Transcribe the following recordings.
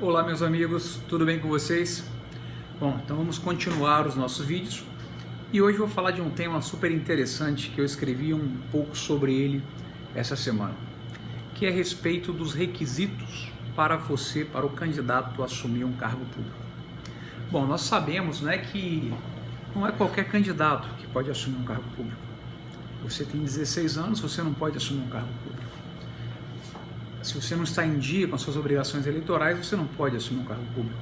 Olá meus amigos, tudo bem com vocês? Bom, então vamos continuar os nossos vídeos e hoje eu vou falar de um tema super interessante que eu escrevi um pouco sobre ele essa semana, que é a respeito dos requisitos para o candidato assumir um cargo público. Bom, nós sabemos, né, que não é qualquer candidato que pode assumir um cargo público. Você tem 16 anos, você não pode assumir um cargo público. Se você não está em dia com as suas obrigações eleitorais, você não pode assumir um cargo público.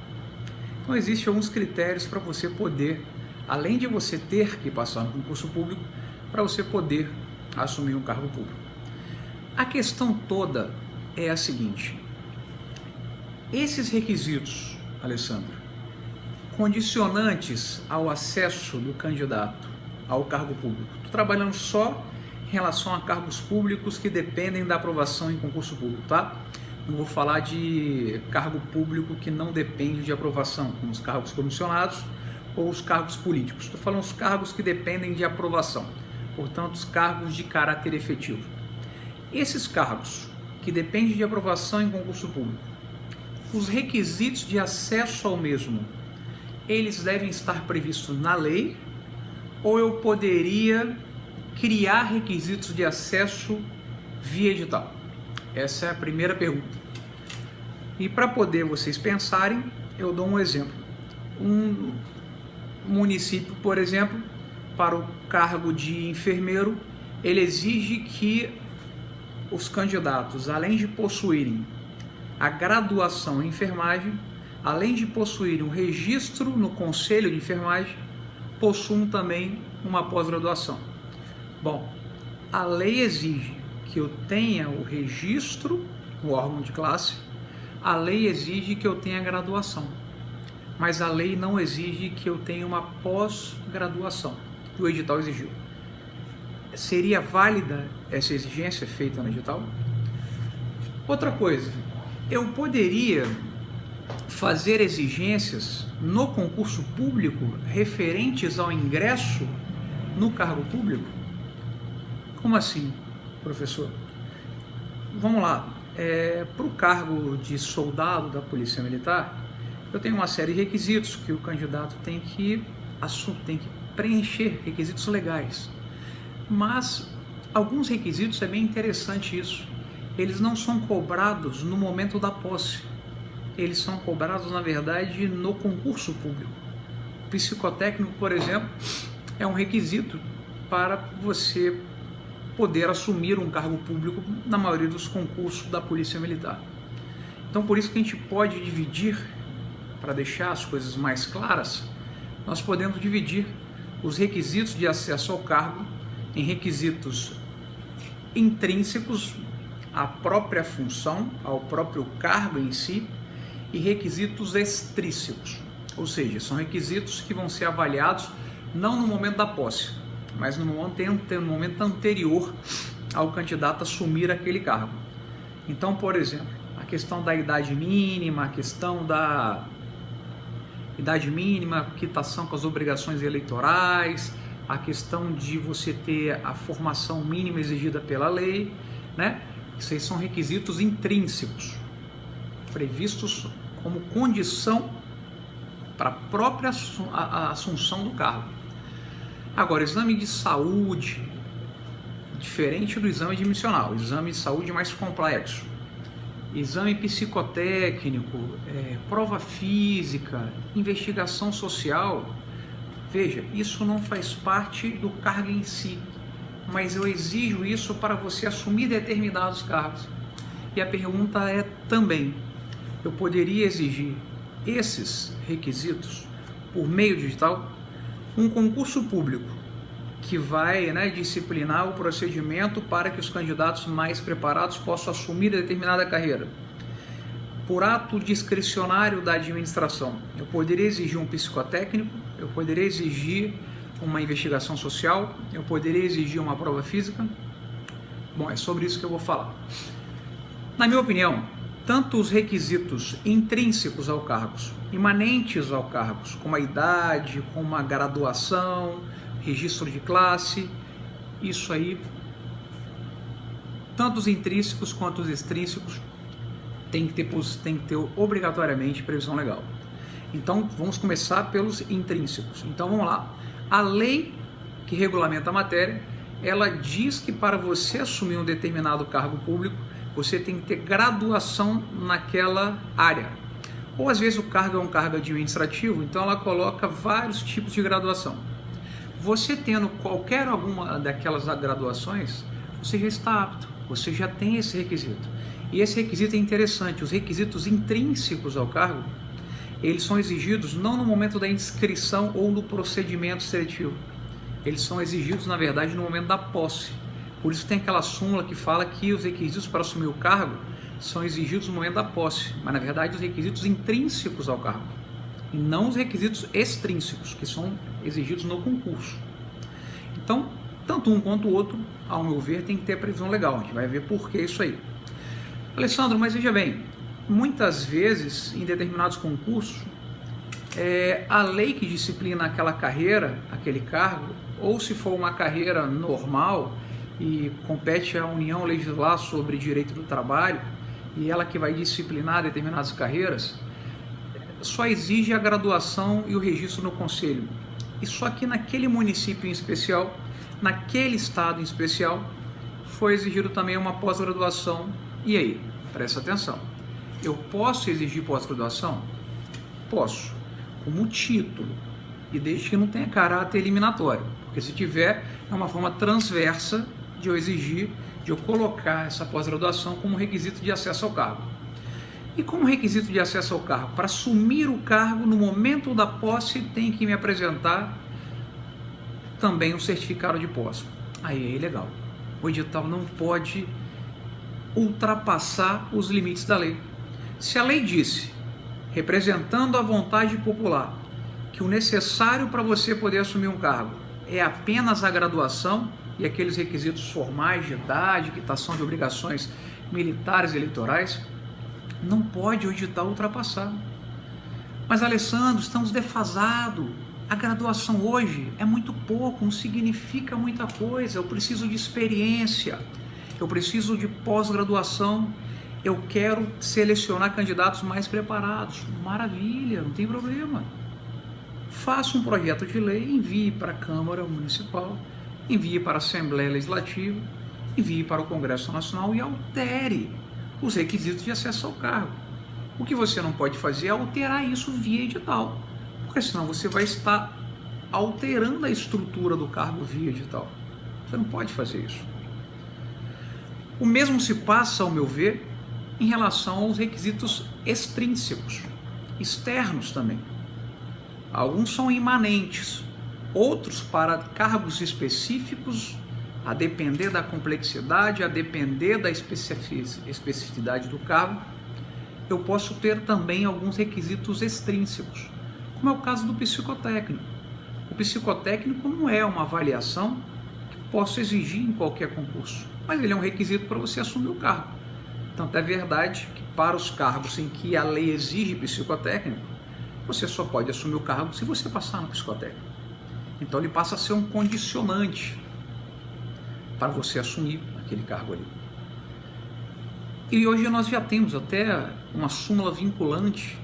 Então existem alguns critérios para você poder, além de você ter que passar no concurso público, para você poder assumir um cargo público. A questão toda é a seguinte: esses requisitos, Alessandro, condicionantes ao acesso do candidato ao cargo público, estou trabalhando só em relação a cargos públicos que dependem da aprovação em concurso público, tá? Não vou falar de cargo público que não depende de aprovação, como os cargos comissionados ou os cargos políticos. Estou falando dos cargos que dependem de aprovação, portanto, os cargos de caráter efetivo. Esses cargos que dependem de aprovação em concurso público, os requisitos de acesso ao mesmo, eles devem estar previstos na lei, ou eu poderia criar requisitos de acesso via edital? Essa é a primeira pergunta. E para poder vocês pensarem, eu dou um exemplo. Um município, por exemplo, para o cargo de enfermeiro, ele exige que os candidatos, além de possuírem a graduação em enfermagem, além de possuírem um registro no Conselho de Enfermagem, possuam também uma pós-graduação. Bom, a lei exige que eu tenha o registro, o órgão de classe, a lei exige que eu tenha graduação, mas a lei não exige que eu tenha uma pós-graduação, que o edital exigiu. Seria válida essa exigência feita no edital? Outra coisa, eu poderia fazer exigências no concurso público referentes ao ingresso no cargo público? Como assim, professor? Vamos lá, para o cargo de soldado da Polícia Militar, eu tenho uma série de requisitos que o candidato tem que preencher, requisitos legais. Mas alguns requisitos, é bem interessante isso, eles não são cobrados no momento da posse, eles são cobrados, na verdade, no concurso público. O psicotécnico, por exemplo, é um requisito para você poder assumir um cargo público na maioria dos concursos da Polícia Militar. Então, por isso que a gente pode dividir, para deixar as coisas mais claras, nós podemos dividir os requisitos de acesso ao cargo em requisitos intrínsecos à própria função, ao próprio cargo em si, e requisitos extrínsecos, ou seja, são requisitos que vão ser avaliados não no momento da posse, mas no momento anterior ao candidato assumir aquele cargo. Então, por exemplo, a questão da idade mínima, a questão da idade mínima, quitação com as obrigações eleitorais, a questão de você ter a formação mínima exigida pela lei, né? Esses são requisitos intrínsecos, previstos como condição para a própria assunção do cargo. Agora, exame de saúde, diferente do exame admissional, exame de saúde mais complexo, exame psicotécnico, prova física, investigação social, veja, isso não faz parte do cargo em si, mas eu exijo isso para você assumir determinados cargos. E a pergunta é também, eu poderia exigir esses requisitos por meio digital? Um concurso público que vai, disciplinar o procedimento para que os candidatos mais preparados possam assumir determinada carreira. Por ato discricionário da administração, eu poderia exigir um psicotécnico, eu poderia exigir uma investigação social, eu poderia exigir uma prova física. Bom, é sobre isso que eu vou falar. Na minha opinião, tanto os requisitos intrínsecos ao cargos, imanentes ao cargos, como a idade, como a graduação, registro de classe, isso aí, tanto os intrínsecos quanto os extrínsecos, tem que ter obrigatoriamente previsão legal. Então vamos começar pelos intrínsecos. Então vamos lá. A lei que regulamenta a matéria, ela diz que para você assumir um determinado cargo público, você tem que ter graduação naquela área. Ou às vezes o cargo é um cargo administrativo, então ela coloca vários tipos de graduação. Você tendo alguma daquelas graduações, você já está apto, você já tem esse requisito. E esse requisito é interessante, os requisitos intrínsecos ao cargo, eles são exigidos não no momento da inscrição ou no procedimento seletivo. Eles são exigidos, na verdade, no momento da posse. Por isso tem aquela súmula que fala que os requisitos para assumir o cargo são exigidos no momento da posse, mas na verdade os requisitos intrínsecos ao cargo, e não os requisitos extrínsecos, que são exigidos no concurso. Então, tanto um quanto o outro, ao meu ver, tem que ter previsão legal. A gente vai ver por que isso aí. Alessandro, mas veja bem, muitas vezes, em determinados concursos, a lei que disciplina aquela carreira, aquele cargo, ou se for uma carreira normal e compete à União legislar sobre direito do trabalho, e ela que vai disciplinar determinadas carreiras, só exige a graduação e o registro no conselho. E só que naquele município em especial, naquele estado em especial, foi exigido também uma pós-graduação. E aí? Presta atenção. Eu posso exigir pós-graduação? Posso, como título, e desde que não tenha caráter eliminatório, porque se tiver, é uma forma transversa de eu exigir, de eu colocar essa pós-graduação como requisito de acesso ao cargo. E como requisito de acesso ao cargo, para assumir o cargo, no momento da posse, tem que me apresentar também um certificado de posse. Aí é legal. O edital não pode ultrapassar os limites da lei. Se a lei disse, representando a vontade popular, que o necessário para você poder assumir um cargo é apenas a graduação e aqueles requisitos formais de idade, quitação de obrigações militares e eleitorais, não pode o edital ultrapassar. Mas, Alessandro, estamos defasados. A graduação hoje é muito pouco, não significa muita coisa. Eu preciso de experiência, eu preciso de pós-graduação, eu quero selecionar candidatos mais preparados. Maravilha, não tem problema. Faça um projeto de lei, envie para a Câmara Municipal, envie para a Assembleia Legislativa, envie para o Congresso Nacional e altere os requisitos de acesso ao cargo. O que você não pode fazer é alterar isso via edital, porque senão você vai estar alterando a estrutura do cargo via edital. Você não pode fazer isso. O mesmo se passa, ao meu ver, em relação aos requisitos extrínsecos, externos também. Alguns são imanentes, outros para cargos específicos, a depender da complexidade, a depender da especificidade do cargo, eu posso ter também alguns requisitos extrínsecos, como é o caso do psicotécnico. O psicotécnico não é uma avaliação que posso exigir em qualquer concurso, mas ele é um requisito para você assumir o cargo. Tanto é verdade que para os cargos em que a lei exige psicotécnico, você só pode assumir o cargo se você passar no psicotécnico. Então ele passa a ser um condicionante para você assumir aquele cargo ali. E hoje nós já temos até uma súmula vinculante,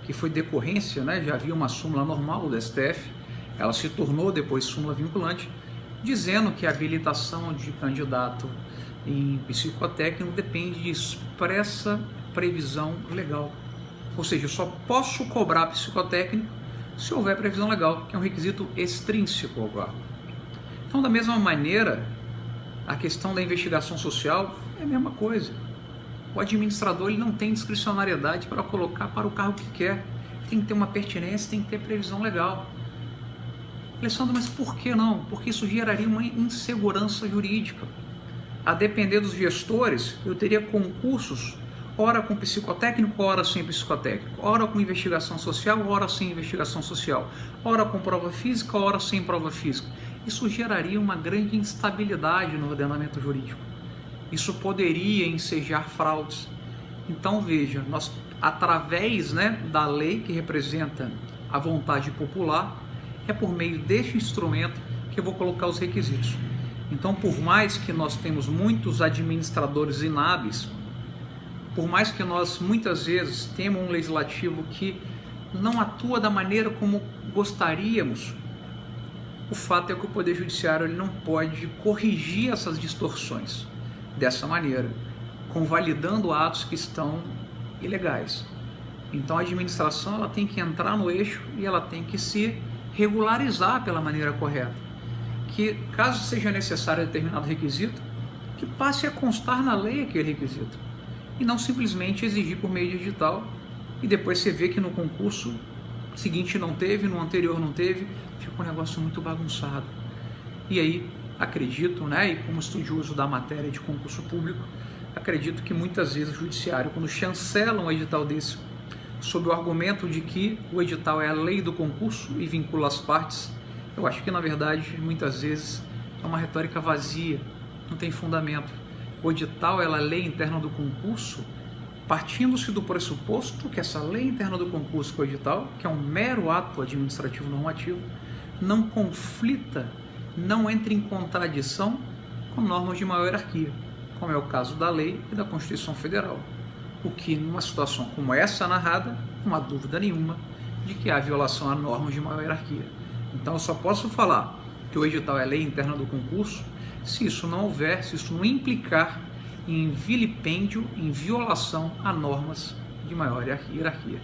que foi decorrência, né? Já havia uma súmula normal do STF, ela se tornou depois súmula vinculante, dizendo que a habilitação de candidato em psicotécnico depende de expressa previsão legal. Ou seja, eu só posso cobrar psicotécnico se houver previsão legal, que é um requisito extrínseco ao cargo. Então, da mesma maneira, a questão da investigação social é a mesma coisa. O administrador ele não tem discricionariedade para colocar para o cargo que quer. Tem que ter uma pertinência, tem que ter previsão legal. Alessandro, mas por que não? Porque isso geraria uma insegurança jurídica. A depender dos gestores, eu teria concursos, ora com psicotécnico, ora sem psicotécnico, ora com investigação social, ora sem investigação social, ora com prova física, ora sem prova física. Isso geraria uma grande instabilidade no ordenamento jurídico. Isso poderia ensejar fraudes. Então veja, nós através da lei que representa a vontade popular, é por meio deste instrumento que eu vou colocar os requisitos. Então, por mais que nós temos muitos administradores inábeis, Por mais que nós muitas vezes tenhamos um legislativo que não atua da maneira como gostaríamos, o fato é que o Poder Judiciário ele não pode corrigir essas distorções dessa maneira, convalidando atos que estão ilegais. Então a administração ela tem que entrar no eixo e ela tem que se regularizar pela maneira correta. Que caso seja necessário determinado requisito, que passe a constar na lei aquele requisito. E não simplesmente exigir por meio de edital e depois você vê que no concurso seguinte não teve, no anterior não teve, fica um negócio muito bagunçado. E aí, acredito, né, e como estudioso da matéria de concurso público, acredito que muitas vezes o judiciário, quando chancela um edital desse, sob o argumento de que o edital é a lei do concurso e vincula as partes, eu acho que na verdade, muitas vezes, é uma retórica vazia, não tem fundamento. O edital é a lei interna do concurso, partindo-se do pressuposto que essa lei interna do concurso com o edital, que é um mero ato administrativo normativo, não conflita, não entra em contradição com normas de maior hierarquia, como é o caso da lei e da Constituição Federal. O que, numa situação como essa narrada, não há dúvida nenhuma de que há violação a normas de maior hierarquia. Então eu só posso falar que o edital é lei interna do concurso se isso não houver, se isso não implicar em vilipêndio, em violação a normas de maior hierarquia.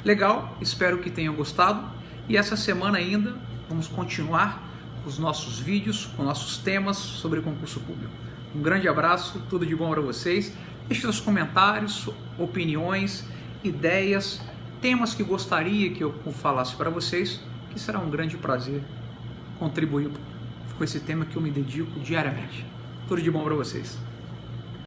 Legal, espero que tenham gostado e essa semana ainda vamos continuar com os nossos vídeos, com nossos temas sobre concurso público. Um grande abraço, tudo de bom para vocês. Deixe seus comentários, opiniões, ideias, temas que gostaria que eu falasse para vocês, que será um grande prazer contribuir com esse tema que eu me dedico diariamente. Tudo de bom para vocês.